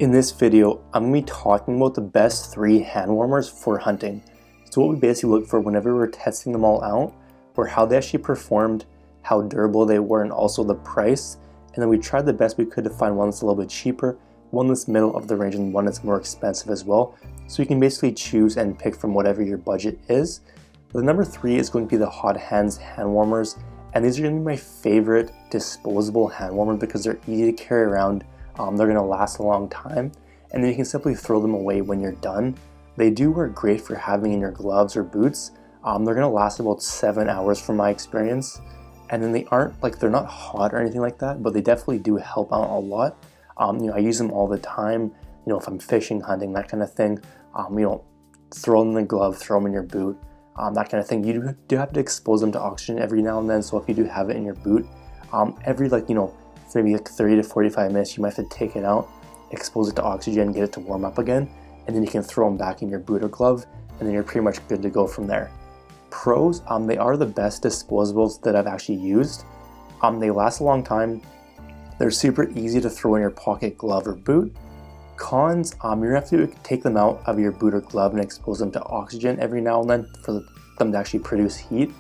In this video, I'm going to be talking about the best 3 hand warmers for hunting. So what we basically look for whenever we're testing them all out were how they actually performed, how durable they were, and also the price. And then we tried the best we could to find one that's a little bit cheaper, one that's middle of the range, and one that's more expensive as well. So you can basically choose and pick from whatever your budget is. But the number 3 is going to be the Hot Hands hand warmers. And these are going to be my favorite disposable hand warmers because they're easy to carry around. They're going to last a long time, and then you can simply throw them away when you're done. They do work great for having in your gloves or boots. They're going to last about 7 hours from my experience, and then they're not hot or anything like that, but they definitely do help out a lot. I use them all the time. If I'm fishing, hunting, that kind of thing. Throw them in the glove, throw them in your boot, that kind of thing. You do have to expose them to oxygen every now and then. So if you do have it in your boot, every maybe 30 to 45 minutes, you might have to take it out, expose it to oxygen, get it to warm up again, and then you can throw them back in your boot or glove, and then you're pretty much good to go from there. Pros, they are the best disposables that I've actually used. They last a long time. They're super easy to throw in your pocket, glove, or boot. Cons, you're gonna have to take them out of your boot or glove and expose them to oxygen every now and then for them to actually produce heat.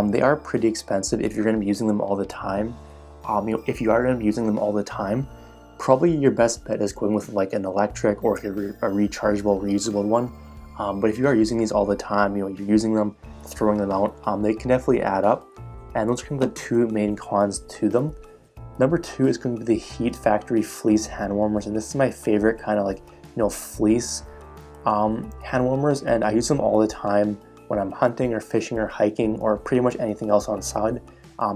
They are pretty expensive if you're gonna be using them all the time. If you are going to be using them all the time, probably your best bet is going with like an electric or a rechargeable, reusable one. But if you are using these all the time, you're using them, throwing them out, they can definitely add up. And those are kind of the 2 main cons to them. Number 2 is going to be the Heat Factory fleece hand warmers, and this is my favorite kind of fleece hand warmers, and I use them all the time when I'm hunting or fishing or hiking or pretty much anything else on side.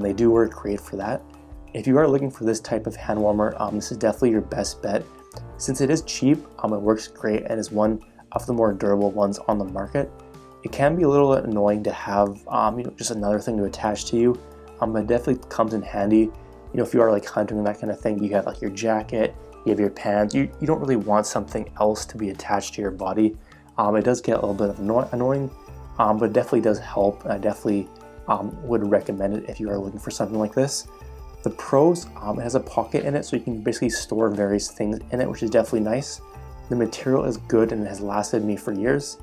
They do work great for that. If you are looking for this type of hand warmer, this is definitely your best bet. Since it is cheap, it works great and is one of the more durable ones on the market. It can be a little annoying to have just another thing to attach to you, but it definitely comes in handy. If you are like hunting and that kind of thing, you have like your jacket, you have your pants, you don't really want something else to be attached to your body. It does get a little bit of annoying, but it definitely does help, and I definitely would recommend it if you are looking for something like this. The pros, it has a pocket in it, so you can basically store various things in it, which is definitely nice. The material is good and it has lasted me for years.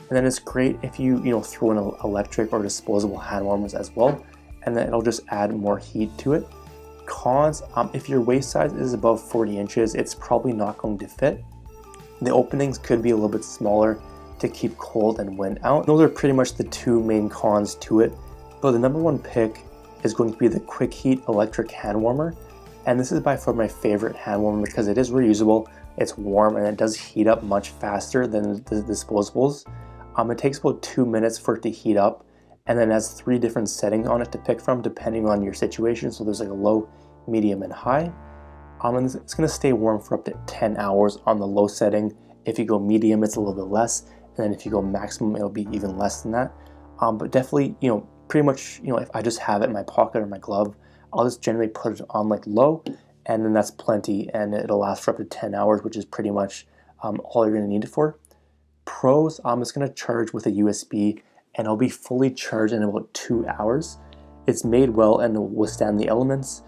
And then it's great if you throw in electric or disposable hand warmers as well, and then it'll just add more heat to it. Cons, if your waist size is above 40 inches, it's probably not going to fit. The openings could be a little bit smaller to keep cold and wind out. Those are pretty much the 2 main cons to it, but the number 1 pick is going to be the Quick Heat electric hand warmer, and this is by far my favorite hand warmer because it is reusable, it's warm, and it does heat up much faster than the disposables. It takes about 2 minutes for it to heat up, and then it has 3 different settings on it to pick from depending on your situation. So there's like a low, medium, and high. And it's going to stay warm for up to 10 hours on the low setting. If you go medium, it's a little bit less, and then if you go maximum, it'll be even less than that. But definitely, pretty much, if I just have it in my pocket or my glove, I'll just generally put it on like low, and then that's plenty, and it'll last for up to 10 hours, which is pretty much all you're going to need it for. Pros, it's going to charge with a USB, and it'll be fully charged in about 2 hours. It's made well and will withstand the elements,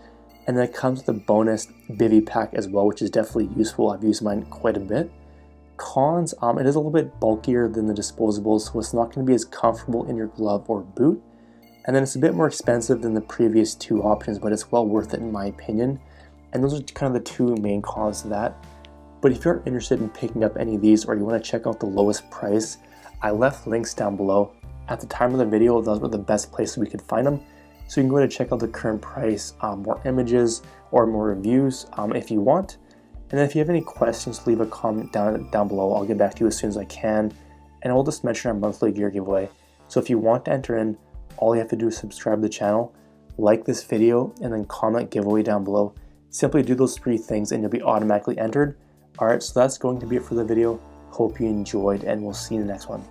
and then it comes with a bonus bivy pack as well, which is definitely useful. I've used mine quite a bit. Cons, it is a little bit bulkier than the disposables, so it's not going to be as comfortable in your glove or boot. And then it's a bit more expensive than the previous 2 options, but it's well worth it in my opinion. And those are kind of the 2 main cons to that. But if you're interested in picking up any of these, or you want to check out the lowest price, I left links down below. At the time of the video, those were the best places we could find them. So you can go ahead and check out the current price, more images, or more reviews if you want. And then if you have any questions, leave a comment down below. I'll get back to you as soon as I can. And I'll just mention our monthly gear giveaway. So if you want to enter in, all you have to do is subscribe to the channel, like this video, and then comment giveaway down below. Simply do those 3 things and you'll be automatically entered. Alright, so that's going to be it for the video. Hope you enjoyed, and we'll see you in the next one.